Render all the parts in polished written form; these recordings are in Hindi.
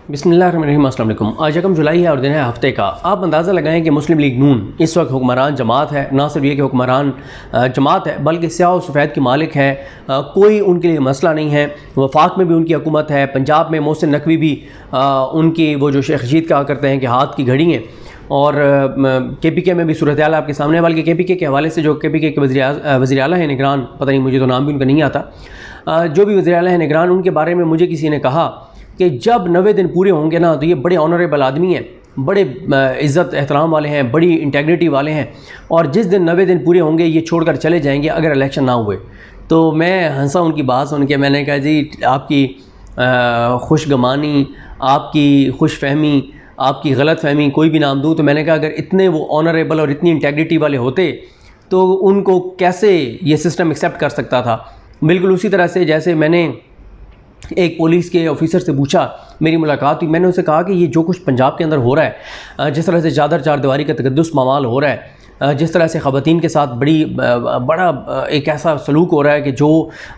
बिस्मिल्लाहिर्रहमानिर्रहीम। अस्सलाम वालेकुम। आज 1 जुलाई है और दिन है हफ्ते का। आप अंदाज़ा लगाएं कि मुस्लिम लीग नून इस वक्त हुक्मरान जमात है। ना सिर्फ ये कि हुक्मरान जमात है बल्कि स्याह और सफ़ेद की मालिक है। कोई उनके लिए मसला नहीं है। वफाक में भी उनकी हुकूमत है। पंजाब में मोहसिन नकवी भी उनकी वो जो शेख रशीद कहा करते हैं कि हाथ की घड़ी हैं। और KPK में भी सूरत हाल आपके सामने, बल्कि KPK के हवाले से जो KPK के वज़ीर आला है निगरान, पता नहीं मुझे तो नाम भी उनका नहीं आता, जो भी वज़ीर आला है निगरान, उनके बारे में मुझे किसी ने कहा कि जब 90 दिन पूरे होंगे ना तो ये बड़े ऑनरेबल आदमी हैं, बड़े इज़्ज़त एहतराम वाले हैं, बड़ी इंटेग्रिटी वाले हैं, और जिस दिन 90 दिन पूरे होंगे ये छोड़कर चले जाएंगे अगर इलेक्शन ना हुए। तो मैं हंसा उनकी बात सुन के। मैंने कहा जी आपकी खुशगमानी, आपकी खुश फहमी, आपकी गलत फहमी, कोई भी नाम दूँ, तो मैंने कहा अगर इतने वो ऑनरेबल और इतनी इंटेग्रिटी वाले होते तो उनको कैसे ये सिस्टम एक्सेप्ट कर सकता था। बिल्कुल उसी तरह से जैसे मैंने एक पुलिस के ऑफिसर से पूछा, मेरी मुलाकात हुई, मैंने उसे कहा कि ये जो कुछ पंजाब के अंदर हो रहा है, जिस तरह से चादर चारदीवारी का तकद्दुस मामाल हो रहा है, जिस तरह से ख़वातीन के साथ बड़ा एक ऐसा सलूक हो रहा है कि जो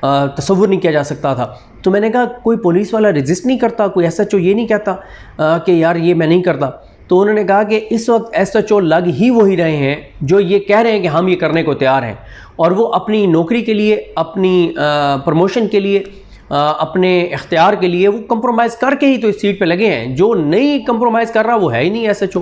तसव्वुर नहीं किया जा सकता था, तो मैंने कहा कोई पुलिस वाला रजिस्ट नहीं करता, कोई SHO ये नहीं कहता कि यार ये मैं नहीं करता। तो उन्होंने कहा कि इस वक्त SHO लग ही वही रहे हैं जो ये कह रहे हैं कि हम ये करने को तैयार हैं, और वो अपनी नौकरी के लिए, अपनी प्रमोशन के लिए, अपने इख्तियार के लिए वो कंप्रोमाइज़ करके ही तो इस सीट पे लगे हैं। जो नहीं कंप्रोमाइज़ कर रहा वो है ही नहीं SHO।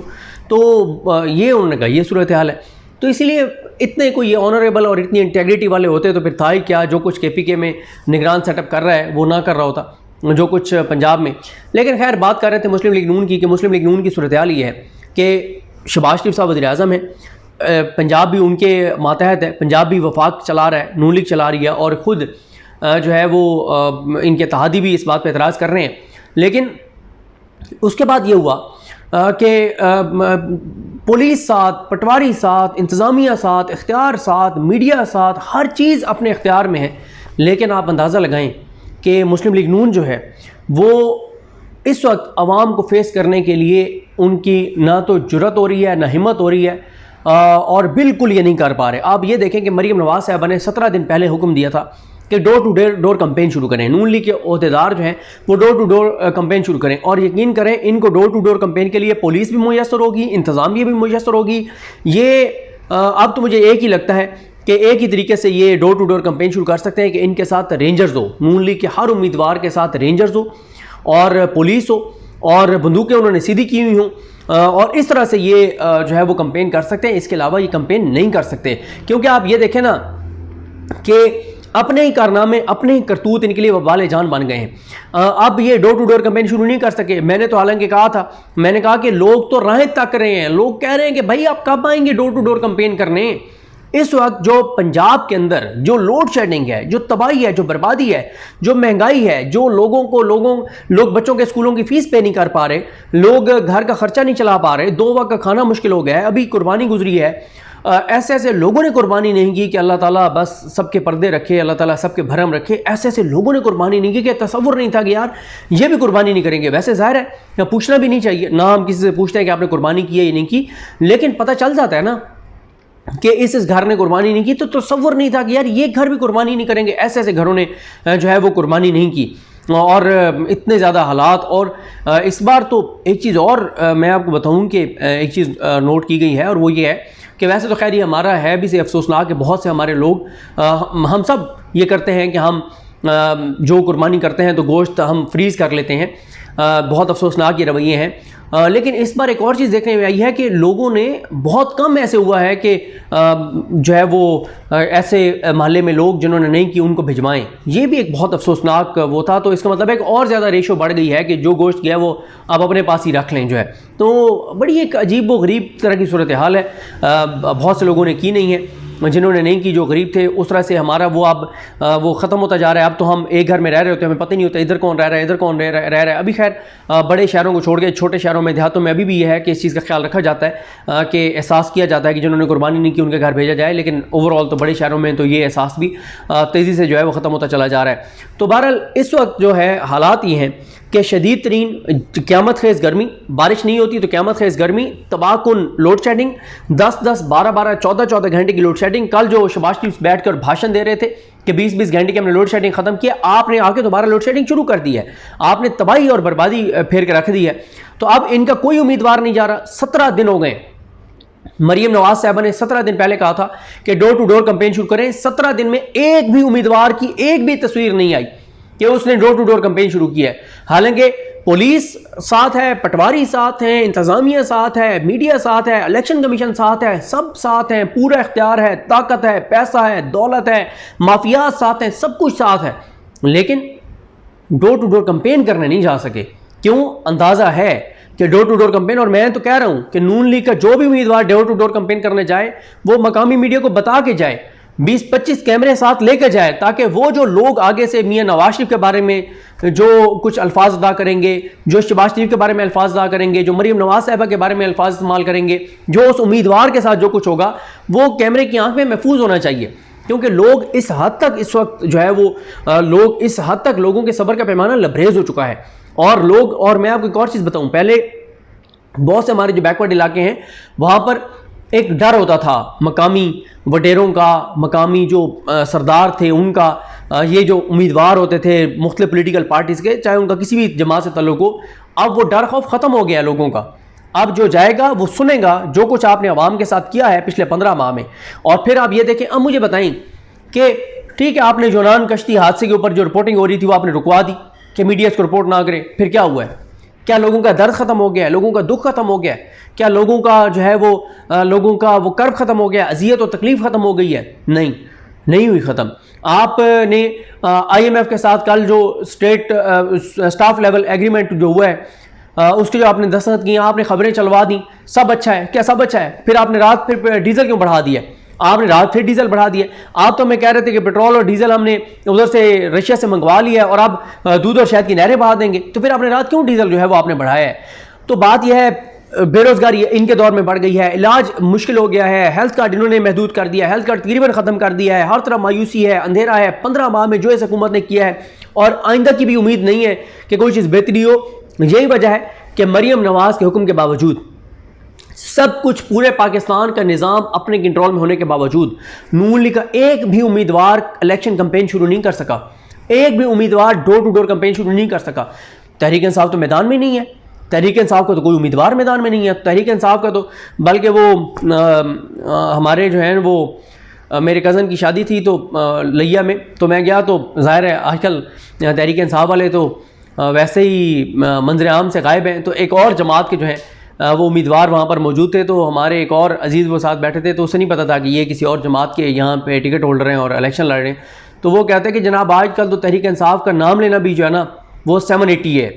तो ये उन्होंने कहा ये सूरत हाल है। तो इसीलिए इतने कोई ये ऑनरेबल और इतनी इंटेग्रिटी वाले होते तो फिर था ही क्या। जो कुछ KPK में निगरान सेटअप कर रहा है वो ना कर रहा होता जो कुछ पंजाब में। लेकिन खैर बात कर रहे थे मुस्लिम लीग नून की, कि मुस्लिम लीग नून की सूरत हाल ये है कि शहबाज शरीफ साहब वज़ीर आज़म हैं, पंजाब भी उनके मातहत है, पंजाब भी वफाक चला रहा है, नून लीग चला रही है, और ख़ुद जो है वो इनके इत्तेहादी भी इस बात पर एतराज़ कर रहे हैं। लेकिन उसके बाद ये हुआ कि पुलिस साथ, पटवारी साथ, इंतज़ामिया साथ, इख्तियार साथ, मीडिया साथ, हर चीज़ अपने इख्तियार में है। लेकिन आप अंदाज़ा लगाएं कि मुस्लिम लीग नून जो है वो इस वक्त आवाम को फेस करने के लिए उनकी ना तो जुर्रत हो रही है, ना हिम्मत हो रही है, और बिल्कुल ये नहीं कर पा रहे। आप ये देखें कि मरीम नवाज़ साहबा ने 17 दिन पहले हुक्म दिया था कि डोर टू डोर कैंपेन शुरू करें। नून लीग के ओहदेदार जो हैं वो डोर टू डोर कैंपेन शुरू करें, और यकीन करें इनको डोर टू डोर कैंपेन के लिए पुलिस भी मुयस्सर होगी, इंतज़ामिया भी मुयस्सर होगी। ये अब तो मुझे एक ही लगता है कि एक ही तरीके से ये डोर टू डोर कैंपेन शुरू कर सकते हैं कि इनके साथ रेंजर्स हो, नून लीग के हर उम्मीदवार के साथ रेंजर्स हो और पुलिस हो और बंदूकें उन्होंने सीधी की हुई हों, और इस तरह से ये जो है वो कैंपेन कर सकते हैं। इसके अलावा ये कैंपेन नहीं कर सकते, क्योंकि आप ये देखें ना कि अपने ही कारनामे, अपने ही करतूत इनके लिए वबाल जान बन गए हैं। अब ये डोर टू डोर कैंपेन शुरू नहीं कर सके। मैंने तो हालांकि कहा था, मैंने कहा कि लोग तो राहें तक रहे हैं, लोग कह रहे हैं कि भाई आप कब आएंगे डोर टू डोर कैंपेन करने। इस वक्त जो पंजाब के अंदर जो लोड शेडिंग है, जो तबाही है, जो बर्बादी है, जो महंगाई है, जो लोग बच्चों के स्कूलों की फीस पे नहीं कर पा रहे, लोग घर का खर्चा नहीं चला पा रहे, 2 वक्त का खाना मुश्किल हो गया है, अभी कुर्बानी गुजरी है, ऐसे ऐसे लोगों ने कुर्बानी नहीं की कि अल्लाह ताला बस सबके पर्दे रखे, अल्लाह ताला सबके भरम रखे। ऐसे ऐसे लोगों ने कुर्बानी नहीं की कि तसव्वुर नहीं था कि यार ये भी कुर्बानी नहीं करेंगे। वैसे ज़ाहिर है पूछना भी नहीं चाहिए, ना हम किसी से पूछते हैं कि आपने कुर्बानी की है या नहीं की, लेकिन पता चल जाता है ना कि इस घर ने कुर्बानी नहीं की, तो तसव्वुर नहीं था कि यार ये घर भी कुर्बानी नहीं करेंगे। ऐसे ऐसे घरों ने जो है वो कुर्बानी नहीं की, और इतने ज़्यादा हालात। और इस बार तो एक चीज़ और मैं आपको बताऊं कि एक चीज़ नोट की गई है, और वो ये है कि वैसे तो खैर ये हमारा है भी से अफसोसनाक कि बहुत से हमारे लोग, हम सब ये करते हैं कि हम जो कुर्बानी करते हैं तो गोश्त हम फ्रीज़ कर लेते हैं। बहुत अफसोसनाक ये रवैये हैं। लेकिन इस बार एक और चीज़ देखने में आई है कि लोगों ने, बहुत कम ऐसे हुआ है कि जो है वो ऐसे मोहल्ले में लोग जिन्होंने नहीं की उनको भिजवाएं। ये भी एक बहुत अफसोसनाक वो था। तो इसका मतलब है कि और ज़्यादा रेशो बढ़ गई है कि जो गोश्त गया वो आप अपने पास ही रख लें जो है। तो बड़ी एक अजीब व गरीब तरह की सूरत हाल है। बहुत से लोगों ने की नहीं है, जिन्होंने नहीं की, जो गरीब थे, उस तरह से हमारा वो अब वो ख़त्म होता जा रहा है। अब तो हम एक घर में रह रहे होते हैं, हमें पता ही नहीं होता इधर कौन रह रहा है, इधर कौन रह रहा है। अभी खैर बड़े शहरों को छोड़ के छोटे शहरों में, देहातों में अभी भी यह है कि इस चीज़ का ख्याल रखा जाता है कि एहसास किया जाता है कि जिन्होंने कुर्बानी नहीं की उनके घर भेजा जाए। लेकिन ओवरऑल तो बड़े शहरों में तो ये एहसास भी तेज़ी से जो है वो ख़त्म होता चला जा रहा है। तो बहरहाल इस वक्त जो है हालात ये हैं कि शदीद तरीन क़यामत खेज़ गर्मी, बारिश नहीं होती तो क़यामत खेज़ गर्मी, तबाहकुन लोड शेडिंग, 10-10, 12-12, 14-14 घंटे की लोड शेडिंग। कल जो शहबाज शरीफ बैठकर भाषण दे रहे थे कि 20-20 घंटे की हमने लोड शेडिंग ख़त्म किया, आपने आके दोबारा लोड शेडिंग शुरू कर दी है, आपने तबाही और बर्बादी फेर के रख दी है। तो अब इनका कोई उम्मीदवार नहीं जा रहा। 17 दिन हो गए। मरीम नवाज साहबा ने 17 दिन पहले कहा था कि डोर टू डोर कैंपेन शुरू करें। 17 दिन में एक भी उम्मीदवार की एक भी तस्वीर नहीं आई कि उसने डोर टू डोर कैंपेन शुरू किया है। हालांकि पुलिस साथ है, पटवारी साथ हैं, इंतजामिया साथ है, मीडिया साथ है, इलेक्शन कमीशन साथ है, सब साथ हैं, पूरा इख्तियार है, ताकत है, पैसा है, दौलत है, माफिया साथ हैं, सब कुछ साथ है, लेकिन डोर टू डोर कैंपेन करने नहीं जा सके। क्यों? अंदाजा है कि डोर टू डोर कैंपेन, और मैं तो कह रहा हूं कि नून लीग का जो भी उम्मीदवार डोर टू डोर कैंपेन करने जाए वो मकामी मीडिया को बता के जाए, 20-25 कैमरे साथ लेकर जाए, ताकि वो जो लोग आगे से मियां नवाज शरीफ के बारे में जो कुछ अल्फाज अदा करेंगे, जो शहबाज शरीफ के बारे में अल्फाज अदा करेंगे, जो मरीम नवाज साहबा के बारे में अल्फाज इस्तेमाल करेंगे, जो उस उम्मीदवार के साथ जो कुछ होगा वो कैमरे की आंख में महफूज होना चाहिए। क्योंकि लोग इस हद तक इस वक्त जो है वो लोग इस हद तक लोगों के सब्र का पैमाना लबरेज हो चुका है। और लोग, और मैं आपको एक और चीज़ बताऊं, पहले बहुत से हमारे जो बैकवर्ड इलाके हैं वहाँ पर एक डर होता था मकामी वडेरों का, मकामी जो सरदार थे उनका, ये जो उम्मीदवार होते थे मुख्तलिफ पोलिटिकल पार्टीज़ के, चाहे उनका किसी भी जमात से तल्लुक हो, अब वो डर खौफ ख़त्म हो गया लोगों का। अब जो जाएगा वो सुनेगा जो कुछ आपने अवाम के साथ किया है पिछले 15 माह में। और फिर आप ये देखें, अब मुझे बताएं कि ठीक है, आपने जोनान कश्ती हादसे के ऊपर जो रिपोर्टिंग हो रही थी वो आपने रुकवा दी कि मीडिया इसको रिपोर्ट ना करे, फिर क्या हुआ है? क्या लोगों का दर्द ख़त्म हो गया है? लोगों का दुख ख़त्म हो गया है? क्या लोगों का जो है वो लोगों का वो कर्ब ख़त्म हो गया, अजियत और तकलीफ़ ख़त्म हो गई है? नहीं, नहीं हुई ख़त्म। आपने IMF के साथ कल जो स्टेट स्टाफ लेवल एग्रीमेंट जो हुआ है उसके जो आपने दस्तखत किए, आपने खबरें चलवा दी, सब अच्छा है। क्या सब अच्छा है? फिर आपने रात फिर डीजल क्यों बढ़ा दिया? आपने रात फिर डीजल बढ़ा दिया। आप तो हमें कह रहे थे कि पेट्रोल और डीजल हमने उधर से रशिया से मंगवा लिया है और अब दूध और शहद की नहरें बहा देंगे, तो फिर आपने रात क्यों डीजल जो है वो आपने बढ़ाया है? तो बात यह है, बेरोजगारी इनके दौर में बढ़ गई है, इलाज मुश्किल हो गया है, हेल्थ कार्ड इन्होंने महदूद कर दिया, हेल्थ कार्ड तकरीबन ख़त्म कर दिया है, हर तरफ मायूसी है, अंधेरा है। 15 माह में जो इस हुकूमत ने किया है और आइंदा की भी उम्मीद नहीं है कि कोई चीज़ बेहतरी हो। यही वजह है कि मरीम नवाज के हुक्म के बावजूद, सब कुछ पूरे पाकिस्तान का निज़ाम अपने कंट्रोल में होने के बावजूद, नून लीग का एक भी उम्मीदवार इलेक्शन कैंपेन शुरू नहीं कर सका, एक भी उम्मीदवार डोर टू डोर कैंपेन शुरू नहीं कर सका। तहरीक इंसाफ तो मैदान में नहीं है, तहरीक इंसाफ का तो कोई उम्मीदवार मैदान में नहीं है। तहरीक इंसाफ का तो बल्कि वो हमारे जो है वो मेरे कज़न की शादी थी तो लिया में, तो मैं गया, तो ज़ाहिर है आजकल तहरीक इंसाफ वाले तो वैसे ही मंजर आम से गायब हैं। तो एक और जमात के जो हैं वो उम्मीदवार वहाँ पर मौजूद थे, तो हमारे एक और अजीज़ वो साथ बैठे थे, तो उसे नहीं पता था कि ये किसी और जमात के यहाँ पे टिकट होल्डर हैं और इलेक्शन लड़ रहे हैं। तो वो कहते हैं कि जनाब आजकल तो तहरीक इंसाफ का नाम लेना भी जो है ना वो 780 है,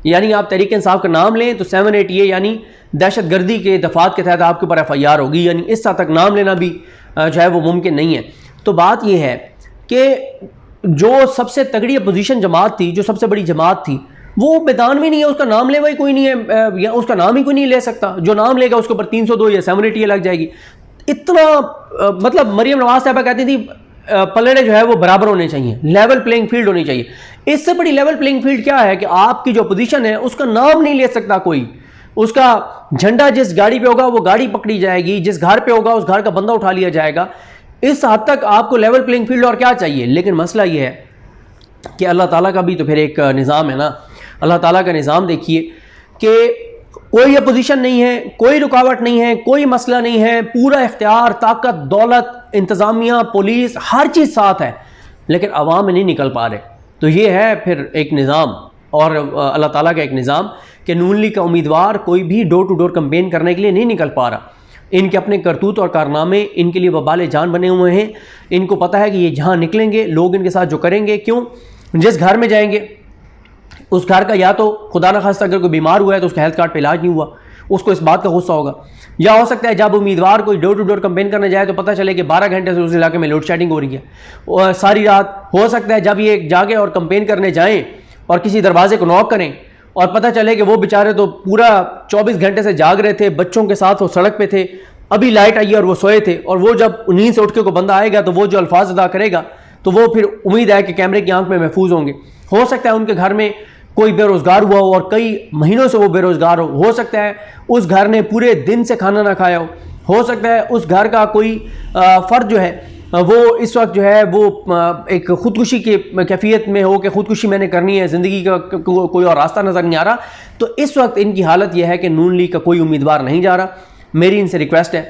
यानी आप तहरीक इंसाफ का नाम लें तो 780 है, यानी दहशत गर्दी के दफात के तहत आपके ऊपर FIR होगी, यानी इस हद तक नाम लेना भी जो है वो मुमकिन नहीं है। तो बात यह है कि जो सबसे तगड़ी अपोजिशन जमात थी, जो सबसे बड़ी जमात थी, वो मैदान में नहीं है, उसका नाम ले वही कोई नहीं है, या उसका नाम ही कोई नहीं ले सकता। जो नाम लेगा उसके ऊपर 302 या 780 लग जाएगी। इतना मतलब मरीम नवाज साहबा कहती थी पलड़े जो है वो बराबर होने चाहिए, लेवल प्लेइंग फील्ड होनी चाहिए। इससे बड़ी लेवल प्लेइंग फील्ड क्या है कि आपकी जो अपोजिशन है उसका नाम नहीं ले सकता कोई, उसका झंडा जिस गाड़ी पे होगा वो गाड़ी पकड़ी जाएगी, जिस घर पे होगा उस घर का बंदा उठा लिया जाएगा। इस हद तक आपको लेवल प्लेइंग फील्ड और क्या चाहिए? लेकिन मसला ये है कि अल्लाह ताला का भी तो फिर एक निज़ाम है ना। अल्लाह ताला का निज़ाम देखिए कि कोई अपोजिशन नहीं है, कोई रुकावट नहीं है, कोई मसला नहीं है, पूरा इख्तियार, ताकत, दौलत, इंतज़ामिया, पुलिस, हर चीज़ साथ है, लेकिन अवाम में नहीं निकल पा रहे। तो ये है फिर एक निज़ाम और अल्लाह ताला का एक निज़ाम कि नून लीग का उम्मीदवार कोई भी डोर टू डोर कैंपेन करने के लिए नहीं निकल पा रहा। इनके अपने करतूत और कारनामे इनके लिए वबाल जान बने हुए हैं। इनको पता है कि ये जहाँ निकलेंगे लोग इनके साथ जो करेंगे, क्यों, जिस घर में जाएंगे उस घर का या तो खुदा न खास्ता अगर कोई बीमार हुआ है तो उसका हेल्थ कार्ड पे इलाज नहीं हुआ, उसको इस बात का गुस्सा होगा। या हो सकता है जब उम्मीदवार कोई डोर टू डोर कैंपेन करने जाए तो पता चले कि 12 घंटे से उस इलाके में लोड शेडिंग हो रही है और सारी रात। हो सकता है जब ये जागे और कैंपेन करने जाएं और किसी दरवाजे को नॉक करें और पता चले कि वो बेचारे तो पूरा 24 घंटे से जाग रहे थे, बच्चों के साथ वो सड़क पे थे, अभी लाइट आई और वो सोए थे, और वो जब नींद से उठ के को बंदा आएगा तो वो जो अल्फाज अदा करेगा तो वो फिर उम्मीद है कि कैमरे की आंख में महफूज होंगे। हो सकता है उनके घर में कोई बेरोज़गार हुआ हो और कई महीनों से वो बेरोज़गार हो सकता है उस घर ने पूरे दिन से खाना ना खाया हो सकता है उस घर का कोई फ़र्द जो है वो इस वक्त जो है वो एक ख़ुदकुशी की कैफियत में हो कि ख़ुदकुशी मैंने करनी है, ज़िंदगी का कोई और रास्ता नज़र नहीं आ रहा। तो इस वक्त इनकी हालत यह है कि नून लीग का कोई उम्मीदवार नहीं जा रहा। मेरी इनसे रिक्वेस्ट है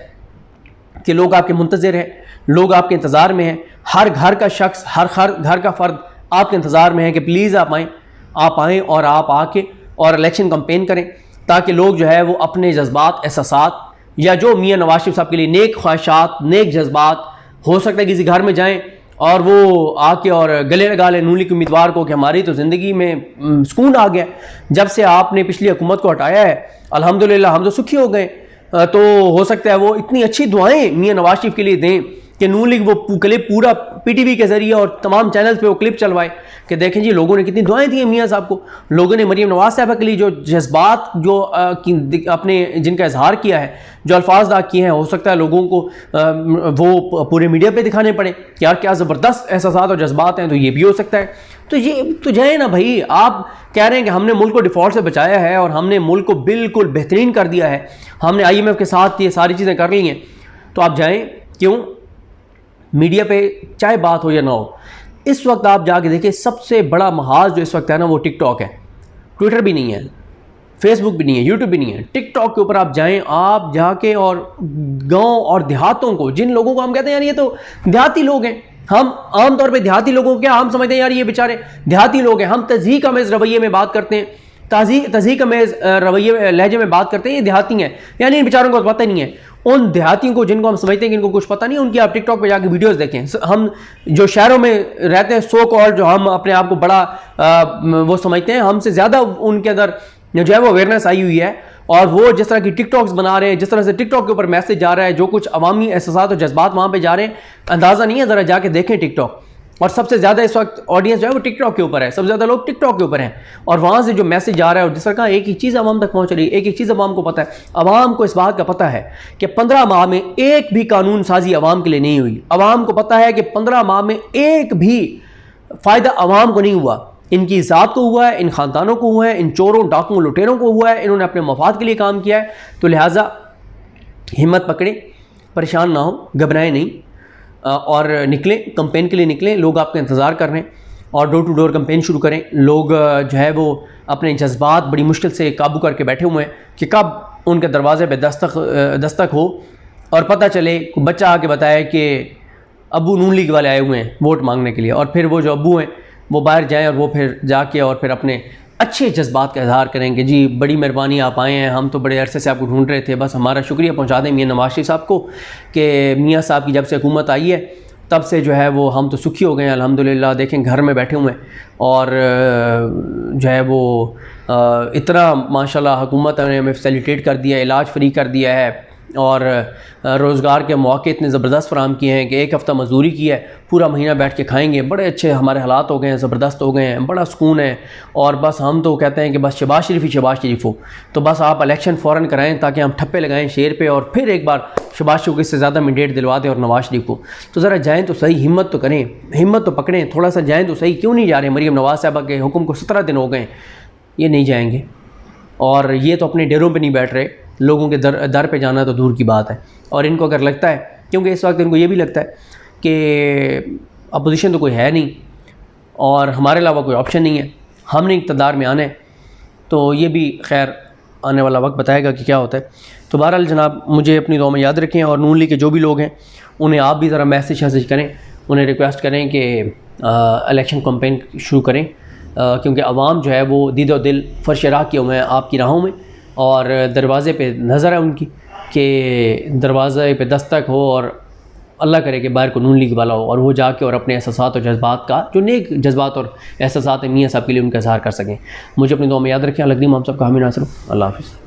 कि लोग आपके मुंतज़िर हैं, लोग आपके इंतज़ार में हैं, हर घर का शख्स, हर घर का फ़र्द आपके इंतज़ार में है कि प्लीज़ आप आएँ और आप आके और इलेक्शन कैंपेन करें, ताकि लोग जो है वो अपने जज्बात, एहसासात या जो मियाँ नवाज शरीफ साहब के लिए नेक ख्वाहिशात, नेक जज्बात, हो सकता है किसी घर में जाएं और वो आके और गले लगा लें नून लीग के उम्मीदवार को कि हमारी तो ज़िंदगी में सुकून आ गया, जब से आपने पिछली हुकूमत को हटाया है अल्हम्दुलिल्लाह हम तो सुखी हो गए। तो हो सकता है वो इतनी अच्छी दुआएं मियाँ नवाज शरीफ के लिए दें कि नून लीग वो क्लिप पूरा पीटीवी के ज़रिए और तमाम चैनल्स पे वो क्लिप चलवाए कि देखें जी लोगों ने कितनी दुआएं दी हैं मियाँ साहब को, लोगों ने मरीम नवाज साहब के लिए जो जज्बात जो अपने जिनका इजहार किया है, जो अल्फाज अदा किए हैं, हो सकता है लोगों को वो पूरे मीडिया पे दिखाने पड़े कि यार क्या ज़बरदस्त एहसासात और जज्बात हैं। तो ये भी हो सकता है। तो ये तो जाए ना भाई, आप कह रहे हैं कि हमने मुल्क को डिफ़ॉल्ट से बचाया है और हमने मुल्क को बिल्कुल बेहतरीन कर दिया है, हमने IMF के साथ ये सारी चीज़ें कर ली हैं, तो आप जाएँ क्यों? मीडिया पे चाहे बात हो या ना हो, इस वक्त आप जाके देखिए सबसे बड़ा महाज जो इस वक्त है ना वो टिकटॉक है। ट्विटर भी नहीं है, फेसबुक भी नहीं है, यूट्यूब भी नहीं है, टिकटॉक के ऊपर आप जाएं, आप जाके और गांव और देहातों को, जिन लोगों को हम कहते हैं यार ये तो देहाती लोग हैं, हम आम तौर पे देहाती लोगों को क्या हम समझते हैं यार ये बेचारे देहाती लोग हैं, हम तज़हीक अमेज़ रवैये में बात करते हैं, तज़हीक अमेज़ रवैये लहजे में बात करते हैं, ये देहाती हैं, यानी इन बेचारों को पता नहीं है। उन देहातियों को जिनको हम समझते हैं कि इनको कुछ पता नहीं, उनकी आप टिकटॉक पे जाके वीडियोस देखें। हम जो शहरों में रहते हैं, सो कॉल्ड जो हम अपने आप को बड़ा वो समझते हैं, हमसे ज़्यादा उनके अंदर जो है वो अवेयरनेस आई हुई है, और वो जिस तरह की टिकटॉक्स बना रहे हैं, जिस तरह से टिकटॉक के ऊपर मैसेज जा रहा है, जो कुछ अवामी एहसासात और जज्बात वहाँ पर जा रहे हैं, अंदाज़ा नहीं है, ज़रा जाके देखें टिकटॉक। और सबसे ज़्यादा इस वक्त ऑडियंस जो है वो टिकटॉक के ऊपर है, सबसे ज़्यादा लोग टिकटॉक के ऊपर हैं, और वहाँ से जो मैसेज आ रहा है और जिस तरह का एक ही चीज़ आवाम तक पहुँच रही है, एक चीज़ आवाम को पता है, आवाम को इस बात का पता है कि 15 माह में एक भी कानून साजी आवाम के लिए नहीं हुई। आवाम को पता है कि 15 माह में एक भी फ़ायदा आवाम को नहीं हुआ, इनकी ज़ात को हुआ है, इन ख़ानदानों को हुआ है, इन चोरों डाकुओं लुटेरों को हुआ है, इन्होंने अपने मफाद के लिए काम किया है। तो लिहाजा हिम्मत पकड़ें, परेशान ना हो, घबराएं नहीं, और निकलें, कंपेन के लिए निकलें। लोग आपका इंतज़ार कर रहे हैं और डोर टू डोर कंपेन शुरू करें। लोग जो है वो अपने जज्बात बड़ी मुश्किल से काबू करके बैठे हुए हैं कि कब उनके दरवाज़े पे दस्तक हो और पता चले, कोई बच्चा आके बताए कि अबू नून लीग वाले आए हुए हैं वोट मांगने के लिए, और फिर वो जो अबू हैं वो बाहर जाएँ और वो फिर जाके और फिर अपने अच्छे जज्बात का इजहार करेंगे, जी बड़ी मेहरबानी आप आए हैं, हम तो बड़े अरसे से आपको ढूंढ रहे थे, बस हमारा शुक्रिया पहुंचा दें मियाँ नवाज शरीफ साहब को कि मियाँ साहब की जब से हुकूमत आई है तब से जो है वो हम तो सुखी हो गए हैं अल्हम्दुलिल्लाह। देखें घर में बैठे हुए हैं और जो है वो इतना माशाल्लाह हुकूमत ने हमें फैसिलिटेट कर दिया, इलाज फ्री कर दिया है, और रोज़गार के मौके इतने ज़बरदस्त फराम किए हैं कि एक हफ़्ता मजदूरी की है, पूरा महीना बैठ के खाएंगे, बड़े अच्छे हमारे हालात हो गए हैं, ज़बरदस्त हो गए हैं, बड़ा सुकून है। और बस हम तो कहते हैं कि बस शहबाज शरीफ हो, तो बस आप इलेक्शन फ़ौरन कराएं ताकि हम ठप्पे लगाएं शेर पे और फिर एक बार शहबाज शरीफ को इससे ज़्यादा मैंडेट दिलवा दें और नवाज शरीफ को। तो ज़रा जाएँ तो सही, हिम्मत तो करें, हिम्मत तो पकड़ें, थोड़ा सा जाएँ तो सही। क्यों नहीं जा रहे? मरीम नवाज साहबा के हुक्म को 17 दिन हो गए, ये नहीं जाएंगे, और ये तो अपने डेरों पे नहीं बैठ रहे, लोगों के दर पे जाना तो दूर की बात है। और इनको अगर लगता है, क्योंकि इस वक्त इनको ये भी लगता है कि अपोजिशन तो कोई है नहीं और हमारे अलावा कोई ऑप्शन नहीं है, हमने इक़्तिदार में आना है, तो ये भी खैर आने वाला वक्त बताएगा कि क्या होता है। तो बहरहाल जनाब, मुझे अपनी दुआ में याद रखें, और नून लीग के जो भी लोग हैं उन्हें आप भी ज़रा मैसेज करें, उन्हें रिक्वेस्ट करें कि इलेक्शन कैंपेन शुरू करें, क्योंकि आवाम जो है वो दिल दिल फर्श राह किए हुए हैं आपकी राहों में, और दरवाज़े पे नज़र है उनकी कि दरवाज़े पे दस्तक हो और अल्लाह करे कि बाहर को नून लीग वाला हो, और वो जाके और अपने एहसासात और जज्बात का, जो नेक जज्बात और एहसासात हैं मियाँ साहब के लिए, उनका इज़हार कर सकें। मुझे अपनी दुआ में याद रखें। अल्लाह हम सब का हामी नासर। अल्लाह हाफ़िज़।